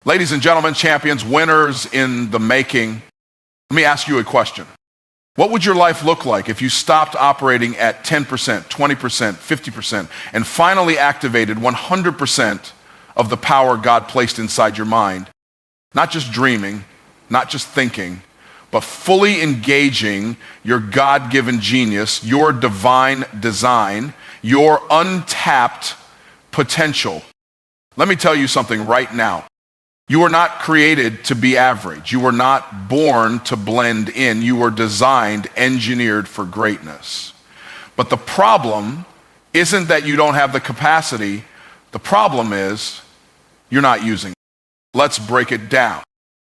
Ladies and gentlemen, champions, winners in the making, let me ask you a question. What would your life look like if you stopped operating at 10%, 20%, 50%, and finally activated 100% of the power God placed inside your mind? Not just dreaming, not just thinking, but fully engaging your God-given genius, your divine design, your untapped potential. Let me tell you something right now. You were not created to be average. You were not born to blend in. You were designed, engineered for greatness. But the problem isn't that you don't have the capacity. The problem is you're not using it. Let's break it down.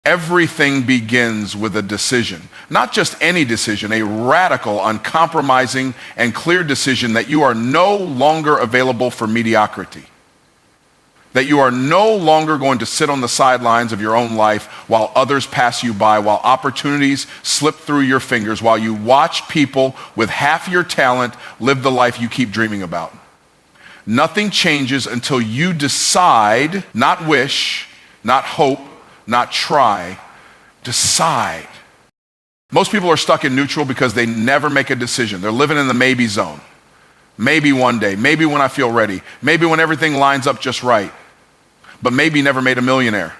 Everything begins with a decision. Not just any decision, a radical, uncompromising, and clear decision that you are no longer available for mediocrity. That you are no longer going to sit on the sidelines of your own life while others pass you by, while opportunities slip through your fingers, while you watch people with half your talent live the life you keep dreaming about. Nothing changes until you decide, not wish, not hope, not try, decide. Most people are stuck in neutral because they never make a decision. They're living in the maybe zone. Maybe one day, maybe when I feel ready, maybe when everything lines up just right, but maybe never made a millionaire,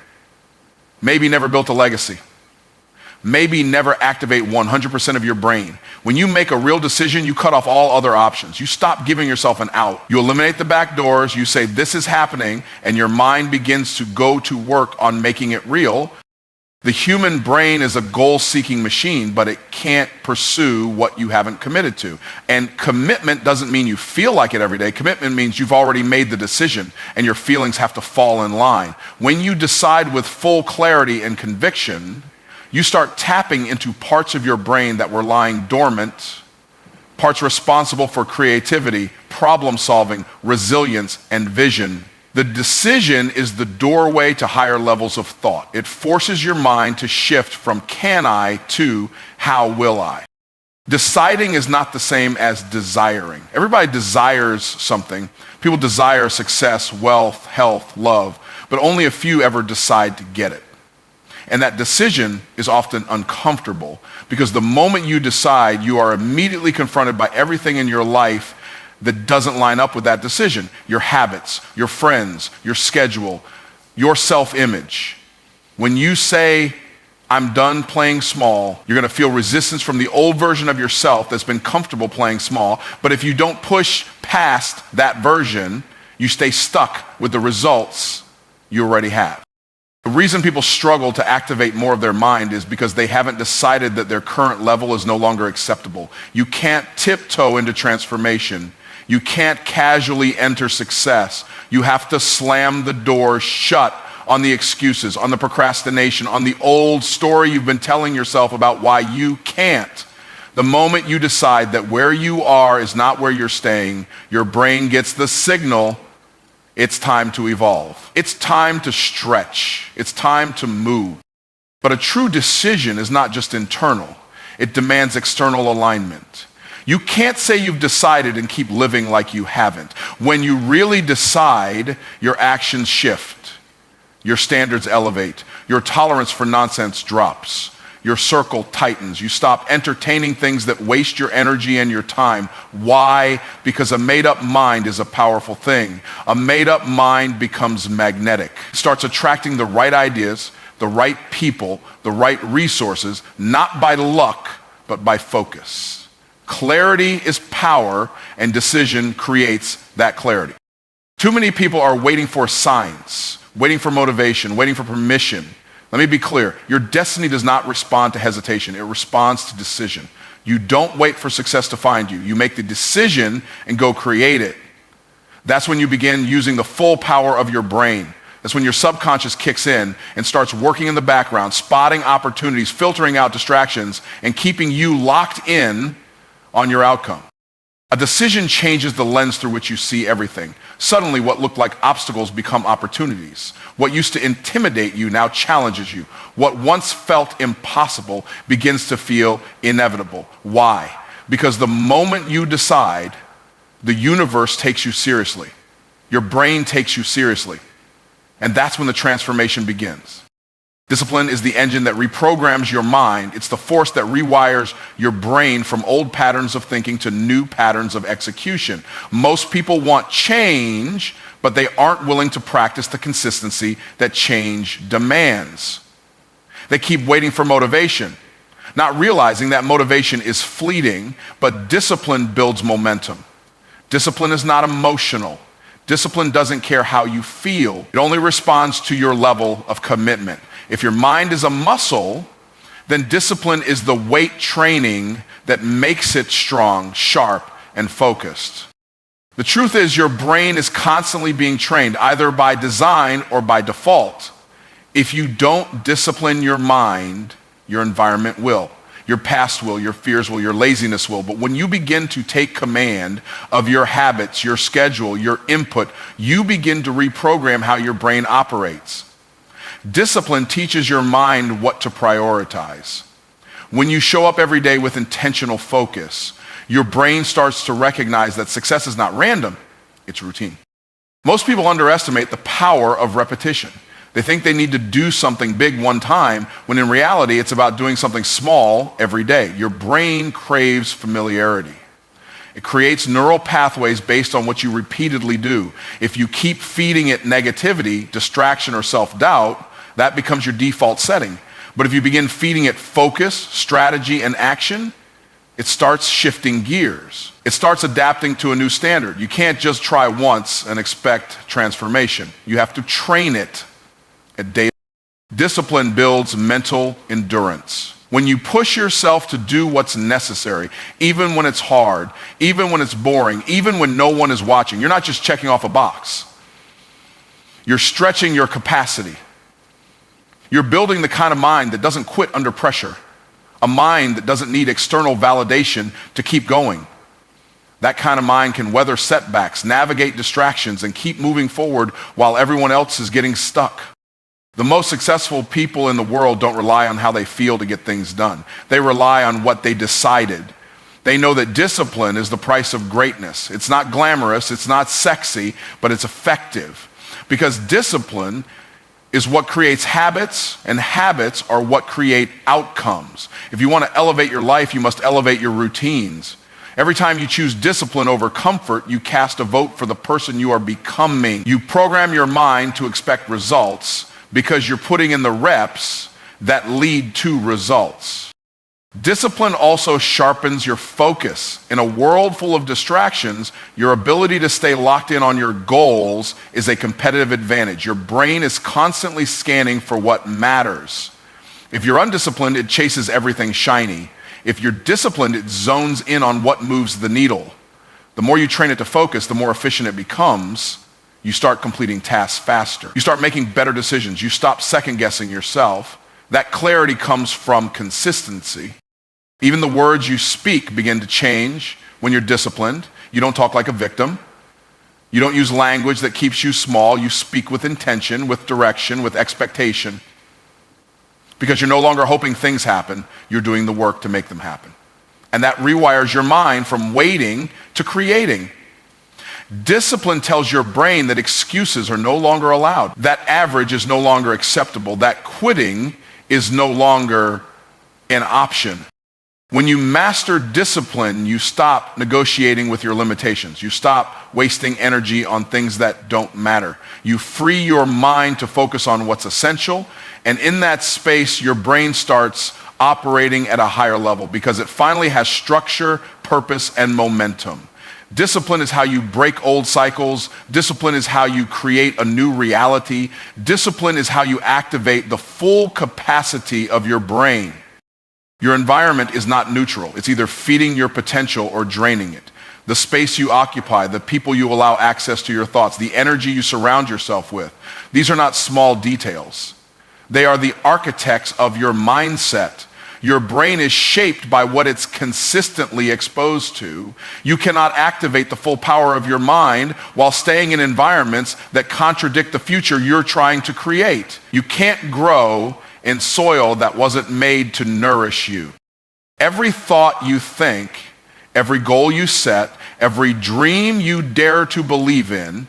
maybe never built a legacy, maybe never activate 100% of your brain. When you make a real decision, you cut off all other options. You stop giving yourself an out. You eliminate the back doors, you say this is happening, and your mind begins to go to work on making it real. The human brain is a goal-seeking machine, but it can't pursue what you haven't committed to. And commitment doesn't mean you feel like it every day. Commitment means you've already made the decision, and your feelings have to fall in line. When you decide with full clarity and conviction, you start tapping into parts of your brain that were lying dormant, parts responsible for creativity, problem-solving, resilience, and vision. The decision is the doorway to higher levels of thought. It forces your mind to shift from can I to how will I. Deciding is not the same as desiring. Everybody desires something. People desire success, wealth, health, love, but only a few ever decide to get it. And that decision is often uncomfortable because the moment you decide, you are immediately confronted by everything in your life that doesn't line up with that decision. Your habits, your friends, your schedule, your self-image. When you say, I'm done playing small, you're gonna feel resistance from the old version of yourself that's been comfortable playing small. But if you don't push past that version, you stay stuck with the results you already have. The reason people struggle to activate more of their mind is because they haven't decided that their current level is no longer acceptable. You can't tiptoe into transformation. You can't casually enter success. You have to slam the door shut on the excuses, on the procrastination, on the old story you've been telling yourself about why you can't. The moment you decide that where you are is not where you're staying, your brain gets the signal, it's time to evolve. It's time to stretch. It's time to move. But a true decision is not just internal. It demands external alignment. You can't say you've decided and keep living like you haven't. When you really decide, your actions shift. Your standards elevate. Your tolerance for nonsense drops. Your circle tightens. You stop entertaining things that waste your energy and your time. Why? Because a made-up mind is a powerful thing. A made-up mind becomes magnetic. It starts attracting the right ideas, the right people, the right resources, not by luck, but by focus. Clarity is power, and decision creates that clarity. Too many people are waiting for signs, waiting for motivation, waiting for permission. Let me be clear. Your destiny does not respond to hesitation. It responds to decision. You don't wait for success to find you. You make the decision and go create it. That's when you begin using the full power of your brain. That's when your subconscious kicks in and starts working in the background, spotting opportunities, filtering out distractions, and keeping you locked in on your outcome. A decision changes the lens through which you see everything. Suddenly, what looked like obstacles become opportunities. What used to intimidate you now challenges you. What once felt impossible begins to feel inevitable. Why? Because the moment you decide, the universe takes you seriously. Your brain takes you seriously. And that's when the transformation begins. Discipline is the engine that reprograms your mind. It's the force that rewires your brain from old patterns of thinking to new patterns of execution. Most people want change, but they aren't willing to practice the consistency that change demands. They keep waiting for motivation, not realizing that motivation is fleeting, but discipline builds momentum. Discipline is not emotional. Discipline doesn't care how you feel. It only responds to your level of commitment. If your mind is a muscle, then discipline is the weight training that makes it strong, sharp, and focused. The truth is your brain is constantly being trained, either by design or by default. If you don't discipline your mind, your environment will. Your past will, your fears will, your laziness will. But when you begin to take command of your habits, your schedule, your input, you begin to reprogram how your brain operates. Discipline teaches your mind what to prioritize. When you show up every day with intentional focus, your brain starts to recognize that success is not random, it's routine. Most people underestimate the power of repetition. They think they need to do something big one time, when in reality, it's about doing something small every day. Your brain craves familiarity. It creates neural pathways based on what you repeatedly do. If you keep feeding it negativity, distraction, or self-doubt, that becomes your default setting. But if you begin feeding it focus, strategy, and action, it starts shifting gears. It starts adapting to a new standard. You can't just try once and expect transformation. You have to train it at daily. Discipline builds mental endurance. When you push yourself to do what's necessary, even when it's hard, even when it's boring, even when no one is watching, you're not just checking off a box. You're stretching your capacity. You're building the kind of mind that doesn't quit under pressure, a mind that doesn't need external validation to keep going. That kind of mind can weather setbacks, navigate distractions, and keep moving forward while everyone else is getting stuck. The most successful people in the world don't rely on how they feel to get things done. They rely on what they decided. They know that discipline is the price of greatness. It's not glamorous, it's not sexy, but it's effective. Because discipline is what creates habits, and habits are what create outcomes. If you want to elevate your life, you must elevate your routines. Every time you choose discipline over comfort, you cast a vote for the person you are becoming. You program your mind to expect results because you're putting in the reps that lead to results. Discipline also sharpens your focus. In a world full of distractions, your ability to stay locked in on your goals is a competitive advantage. Your brain is constantly scanning for what matters. If you're undisciplined, it chases everything shiny. If you're disciplined, it zones in on what moves the needle. The more you train it to focus, the more efficient it becomes. You start completing tasks faster. You start making better decisions. You stop second-guessing yourself. That clarity comes from consistency. Even the words you speak begin to change when you're disciplined. You don't talk like a victim. You don't use language that keeps you small. You speak with intention, with direction, with expectation. Because you're no longer hoping things happen. You're doing the work to make them happen. And that rewires your mind from waiting to creating. Discipline tells your brain that excuses are no longer allowed. That average is no longer acceptable. That quitting is no longer an option. When you master discipline, you stop negotiating with your limitations. You stop wasting energy on things that don't matter. You free your mind to focus on what's essential, and in that space, your brain starts operating at a higher level because it finally has structure, purpose, and momentum. Discipline is how you break old cycles. Discipline is how you create a new reality. Discipline is how you activate the full capacity of your brain. Your environment is not neutral. It's either feeding your potential or draining it. The space you occupy, the people you allow access to your thoughts, the energy you surround yourself with. These are not small details. They are the architects of your mindset. Your brain is shaped by what it's consistently exposed to. You cannot activate the full power of your mind while staying in environments that contradict the future you're trying to create. You can't grow in soil that wasn't made to nourish you. Every thought you think, every goal you set, every dream you dare to believe in,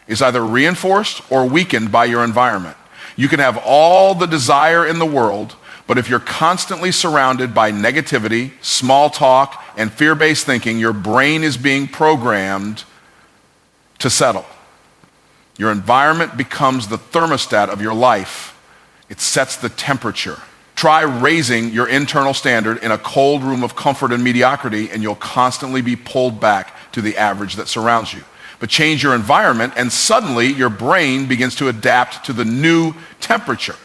is either reinforced or weakened by your environment. You can have all the desire in the world, but if you're constantly surrounded by negativity, small talk, and fear-based thinking, your brain is being programmed to settle. Your environment becomes the thermostat of your life. It sets the temperature. Try raising your internal standard in a cold room of comfort and mediocrity, and you'll constantly be pulled back to the average that surrounds you. But change your environment, and suddenly your brain begins to adapt to the new temperature.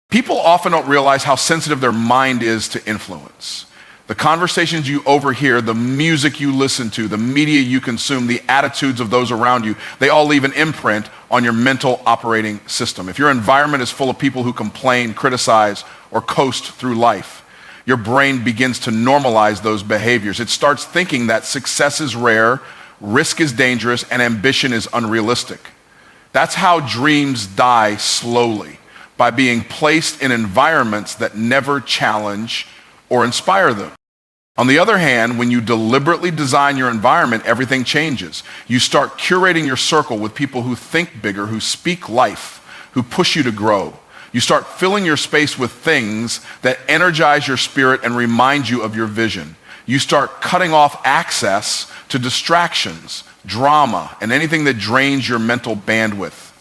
People often don't realize how sensitive their mind is to influence. The conversations you overhear, the music you listen to, the media you consume, the attitudes of those around you, they all leave an imprint on your mental operating system. If your environment is full of people who complain, criticize, or coast through life, your brain begins to normalize those behaviors. It starts thinking that success is rare, risk is dangerous, and ambition is unrealistic. That's how dreams die slowly, by being placed in environments that never challenge or inspire them. On the other hand, when you deliberately design your environment, everything changes. You start curating your circle with people who think bigger, who speak life, who push you to grow. You start filling your space with things that energize your spirit and remind you of your vision. You start cutting off access to distractions, drama, and anything that drains your mental bandwidth.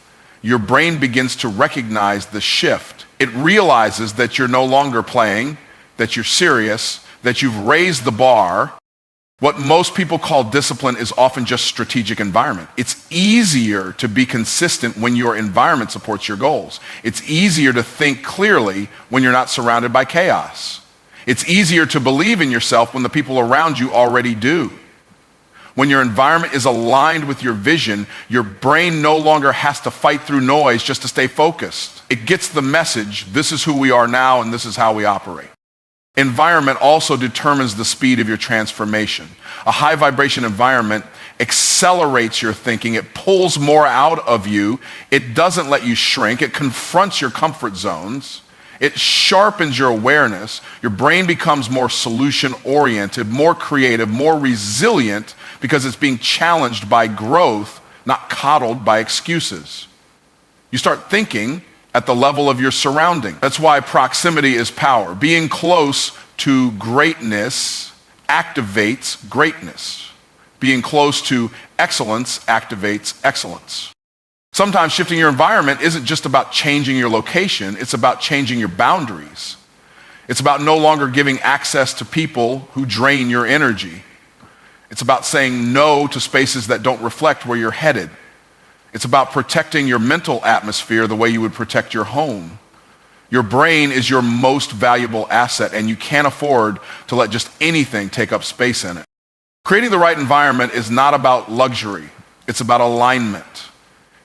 Your brain begins to recognize the shift. It realizes that you're no longer playing, that you're serious, that you've raised the bar. What most people call discipline is often just strategic environment. It's easier to be consistent when your environment supports your goals. It's easier to think clearly when you're not surrounded by chaos. It's easier to believe in yourself when the people around you already do. When your environment is aligned with your vision, your brain no longer has to fight through noise just to stay focused. It gets the message, this is who we are now and this is how we operate. Environment also determines the speed of your transformation. A high vibration environment accelerates your thinking. It pulls more out of you. It doesn't let you shrink. It confronts your comfort zones. It sharpens your awareness. Your brain becomes more solution-oriented, more creative, more resilient because it's being challenged by growth, not coddled by excuses. You start thinking at the level of your surrounding. That's why proximity is power. Being close to greatness activates greatness. Being close to excellence activates excellence. Sometimes shifting your environment isn't just about changing your location, it's about changing your boundaries. It's about no longer giving access to people who drain your energy. It's about saying no to spaces that don't reflect where you're headed. It's about protecting your mental atmosphere the way you would protect your home. Your brain is your most valuable asset, and you can't afford to let just anything take up space in it. Creating the right environment is not about luxury. It's about alignment.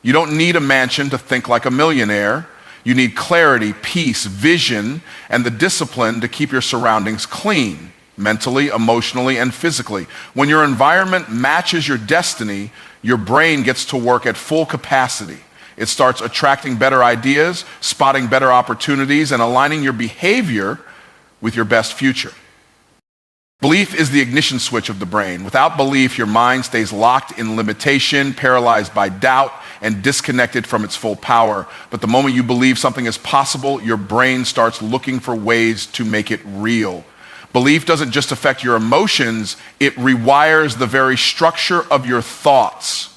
You don't need a mansion to think like a millionaire. You need clarity, peace, vision, and the discipline to keep your surroundings clean, mentally, emotionally, and physically. When your environment matches your destiny, your brain gets to work at full capacity. It starts attracting better ideas, spotting better opportunities, and aligning your behavior with your best future. Belief is the ignition switch of the brain. Without belief, your mind stays locked in limitation, paralyzed by doubt, and disconnected from its full power. But the moment you believe something is possible, your brain starts looking for ways to make it real. Belief doesn't just affect your emotions, it rewires the very structure of your thoughts.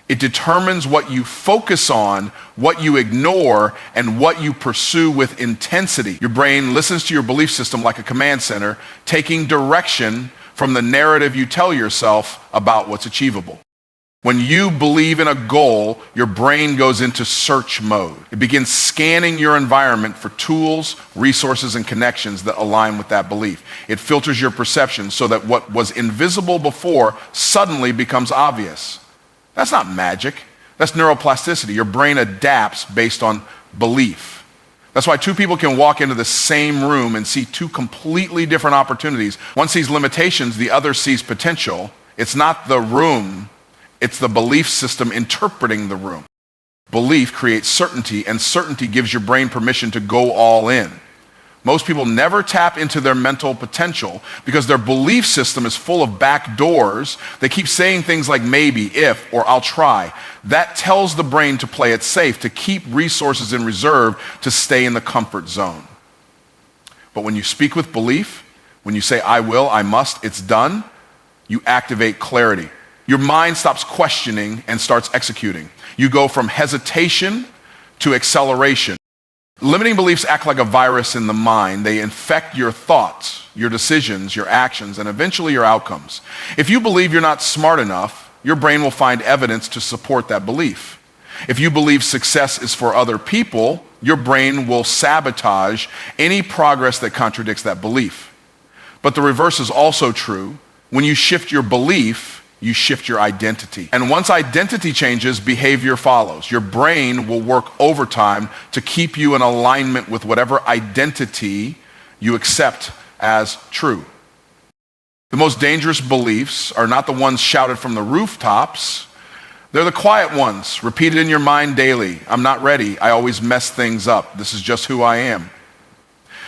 It determines what you focus on, what you ignore, and what you pursue with intensity. Your brain listens to your belief system like a command center, taking direction from the narrative you tell yourself about what's achievable. When you believe in a goal, your brain goes into search mode. It begins scanning your environment for tools, resources, and connections that align with that belief. It filters your perception so that what was invisible before suddenly becomes obvious. That's not magic. That's neuroplasticity. Your brain adapts based on belief. That's why two people can walk into the same room and see two completely different opportunities. One sees limitations, the other sees potential. It's not the room. It's the belief system interpreting the room. Belief creates certainty, and certainty gives your brain permission to go all in. Most people never tap into their mental potential because their belief system is full of back doors. They keep saying things like maybe, if, or I'll try. That tells the brain to play it safe, to keep resources in reserve, to stay in the comfort zone. But when you speak with belief, when you say, I will, I must, it's done, you activate clarity. Your mind stops questioning and starts executing. You go from hesitation to acceleration. Limiting beliefs act like a virus in the mind. They infect your thoughts, your decisions, your actions, and eventually your outcomes. If you believe you're not smart enough, your brain will find evidence to support that belief. If you believe success is for other people, your brain will sabotage any progress that contradicts that belief. But the reverse is also true. When you shift your belief, you shift your identity. And once identity changes, behavior follows. Your brain will work overtime to keep you in alignment with whatever identity you accept as true. The most dangerous beliefs are not the ones shouted from the rooftops. They're the quiet ones, repeated in your mind daily. I'm not ready. I always mess things up. This is just who I am.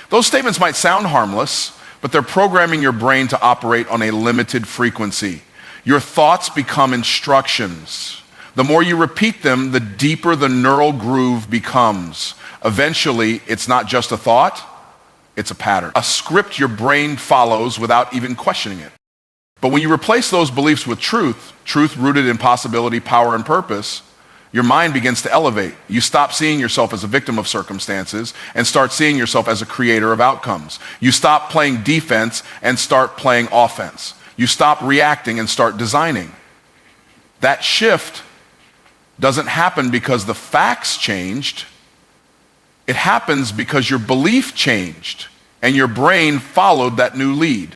Those statements might sound harmless, but they're programming your brain to operate on a limited frequency. Your thoughts become instructions. The more you repeat them, the deeper the neural groove becomes. Eventually, it's not just a thought, it's a pattern. A script your brain follows without even questioning it. But when you replace those beliefs with truth, truth rooted in possibility, power, and purpose, your mind begins to elevate. You stop seeing yourself as a victim of circumstances and start seeing yourself as a creator of outcomes. You stop playing defense and start playing offense. You stop reacting and start designing. That shift doesn't happen because the facts changed. It happens because your belief changed and your brain followed that new lead.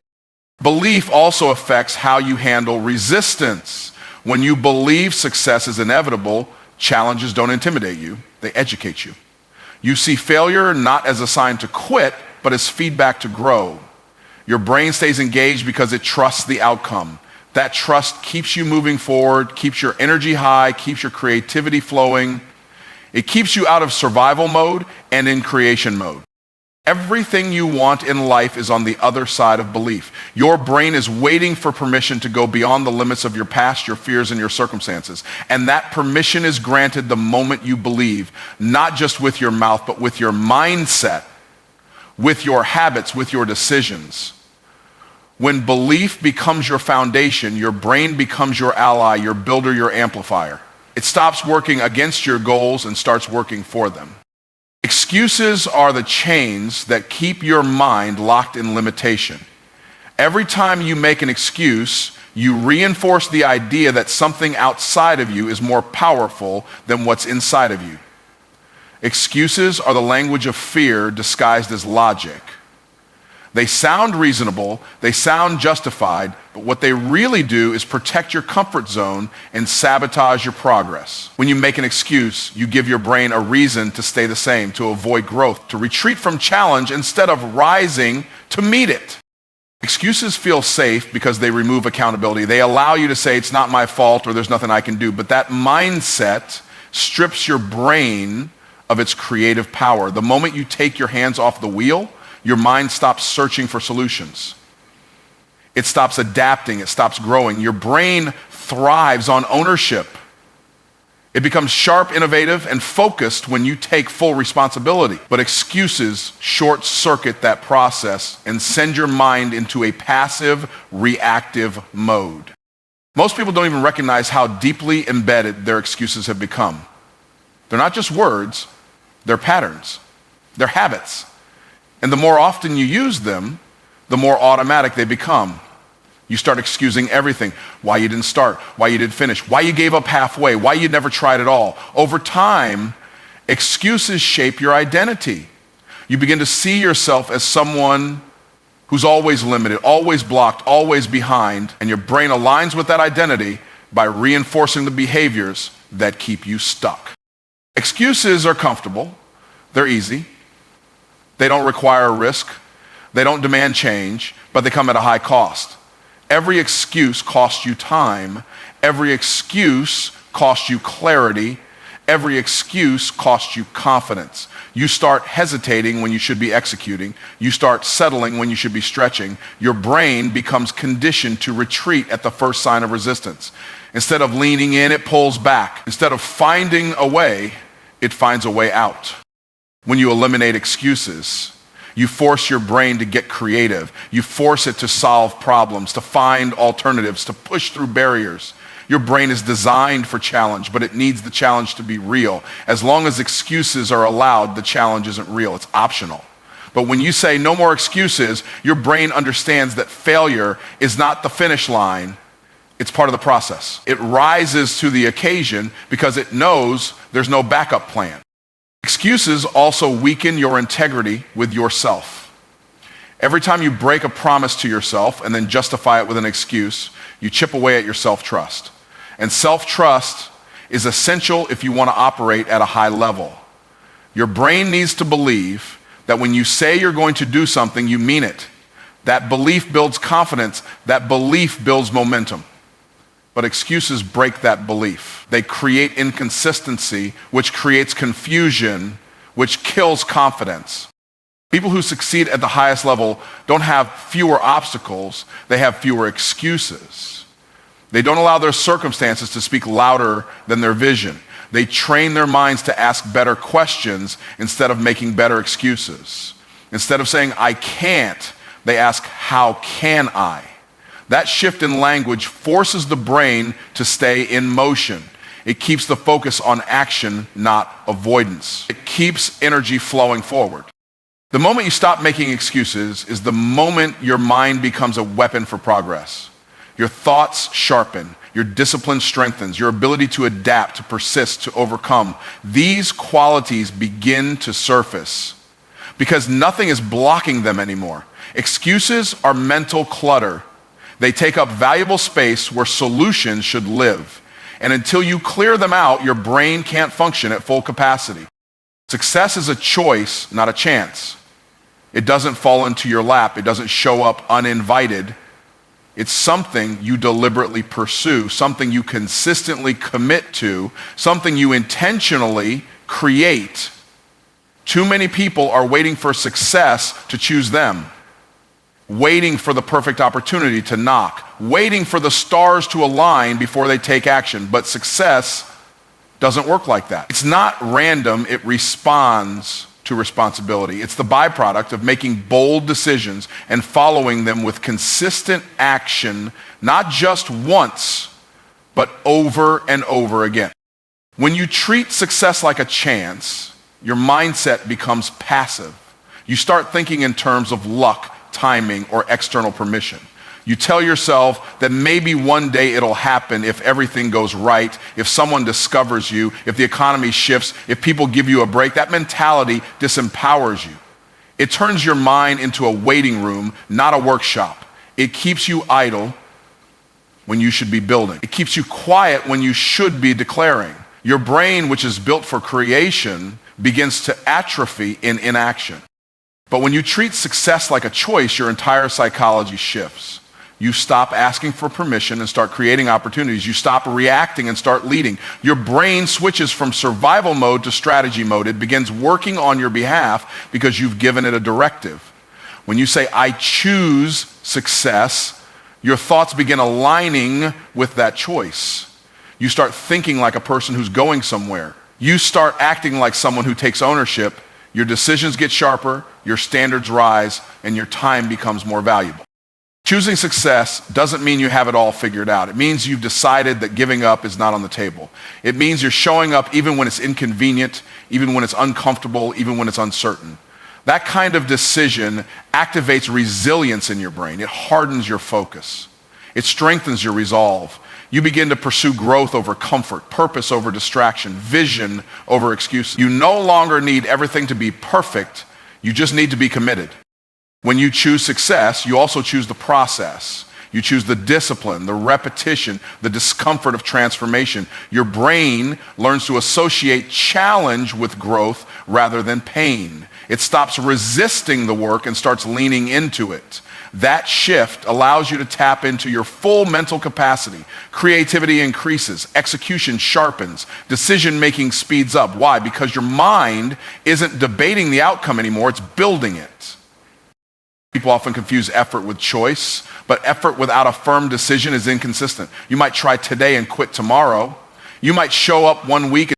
Belief also affects how you handle resistance. When you believe success is inevitable, challenges don't intimidate you, they educate you. You see failure not as a sign to quit, but as feedback to grow. Your brain stays engaged because it trusts the outcome. That trust keeps you moving forward, keeps your energy high, keeps your creativity flowing. It keeps you out of survival mode and in creation mode. Everything you want in life is on the other side of belief. Your brain is waiting for permission to go beyond the limits of your past, your fears, and your circumstances. And that permission is granted the moment you believe, not just with your mouth, but with your mindset, with your habits, with your decisions. When belief becomes your foundation, your brain becomes your ally, your builder, your amplifier. It stops working against your goals and starts working for them. Excuses are the chains that keep your mind locked in limitation. Every time you make an excuse, you reinforce the idea that something outside of you is more powerful than what's inside of you. Excuses are the language of fear disguised as logic. They sound reasonable, they sound justified, but what they really do is protect your comfort zone and sabotage your progress. When you make an excuse, you give your brain a reason to stay the same, to avoid growth, to retreat from challenge instead of rising to meet it. Excuses feel safe because they remove accountability. They allow you to say it's not my fault or there's nothing I can do, but that mindset strips your brain of its creative power. The moment you take your hands off the wheel, your mind stops searching for solutions. It stops adapting, it stops growing. Your brain thrives on ownership. It becomes sharp, innovative, and focused when you take full responsibility. But excuses short-circuit that process and send your mind into a passive, reactive mode. Most people don't even recognize how deeply embedded their excuses have become. They're not just words, they're patterns, they're habits. And the more often you use them, the more automatic they become. You start excusing everything. Why you didn't start, why you didn't finish, why you gave up halfway, why you never tried at all. Over time, excuses shape your identity. You begin to see yourself as someone who's always limited, always blocked, always behind, and your brain aligns with that identity by reinforcing the behaviors that keep you stuck. Excuses are comfortable, they're easy, they don't require risk, they don't demand change, but they come at a high cost. Every excuse costs you time, every excuse costs you clarity, Every excuse costs you confidence. You start hesitating when you should be executing. You start settling when you should be stretching. Your brain becomes conditioned to retreat at the first sign of resistance. Instead of leaning in, it pulls back. Instead of finding a way, it finds a way out. When you eliminate excuses, you force your brain to get creative. You force it to solve problems, to find alternatives, to push through barriers. Your brain is designed for challenge, but it needs the challenge to be real. As long as excuses are allowed, the challenge isn't real. It's optional. But when you say no more excuses, your brain understands that failure is not the finish line. It's part of the process. It rises to the occasion because it knows there's no backup plan. Excuses also weaken your integrity with yourself. Every time you break a promise to yourself and then justify it with an excuse, you chip away at your self-trust. And self-trust is essential if you want to operate at a high level. Your brain needs to believe that when you say you're going to do something, you mean it. That belief builds confidence. That belief builds momentum. But excuses break that belief. They create inconsistency, which creates confusion, which kills confidence. People who succeed at the highest level don't have fewer obstacles, they have fewer excuses. They don't allow their circumstances to speak louder than their vision. They train their minds to ask better questions instead of making better excuses. Instead of saying, I can't, they ask, how can I? That shift in language forces the brain to stay in motion. It keeps the focus on action, not avoidance. It keeps energy flowing forward. The moment you stop making excuses is the moment your mind becomes a weapon for progress. Your thoughts sharpen, your discipline strengthens, your ability to adapt, to persist, to overcome. These qualities begin to surface because nothing is blocking them anymore. Excuses are mental clutter. They take up valuable space where solutions should live. And until you clear them out, your brain can't function at full capacity. Success is a choice, not a chance. It doesn't fall into your lap. It doesn't show up uninvited. It's something you deliberately pursue, something you consistently commit to, something you intentionally create. Too many people are waiting for success to choose them. Waiting for the perfect opportunity to knock, waiting for the stars to align before they take action. But success doesn't work like that. It's not random, it responds to responsibility. It's the byproduct of making bold decisions and following them with consistent action, not just once, but over and over again. When you treat success like a chance, your mindset becomes passive. You start thinking in terms of luck, timing, or external permission. You tell yourself that maybe one day it'll happen if everything goes right, if someone discovers you, if the economy shifts, if people give you a break. That mentality disempowers you. It turns your mind into a waiting room, not a workshop. It keeps you idle when you should be building. It keeps you quiet when you should be declaring. Your brain, which is built for creation, begins to atrophy in inaction. But when you treat success like a choice, your entire psychology shifts. You stop asking for permission and start creating opportunities. You stop reacting and start leading. Your brain switches from survival mode to strategy mode. It begins working on your behalf because you've given it a directive. When you say, I choose success, your thoughts begin aligning with that choice. You start thinking like a person who's going somewhere. You start acting like someone who takes ownership. Your decisions get sharper, your standards rise, and your time becomes more valuable. Choosing success doesn't mean you have it all figured out. It means you've decided that giving up is not on the table. It means you're showing up even when it's inconvenient, even when it's uncomfortable, even when it's uncertain. That kind of decision activates resilience in your brain. It hardens your focus. It strengthens your resolve. You begin to pursue growth over comfort, purpose over distraction, vision over excuses. You no longer need everything to be perfect. You just need to be committed. When you choose success, you also choose the process. You choose the discipline, the repetition, the discomfort of transformation. Your brain learns to associate challenge with growth rather than pain. It stops resisting the work and starts leaning into it. That shift allows you to tap into your full mental capacity. Creativity increases, execution sharpens, decision-making speeds up. Why? Because your mind isn't debating the outcome anymore, it's building it. People often confuse effort with choice, but effort without a firm decision is inconsistent. You might try today and quit tomorrow. You might show up one week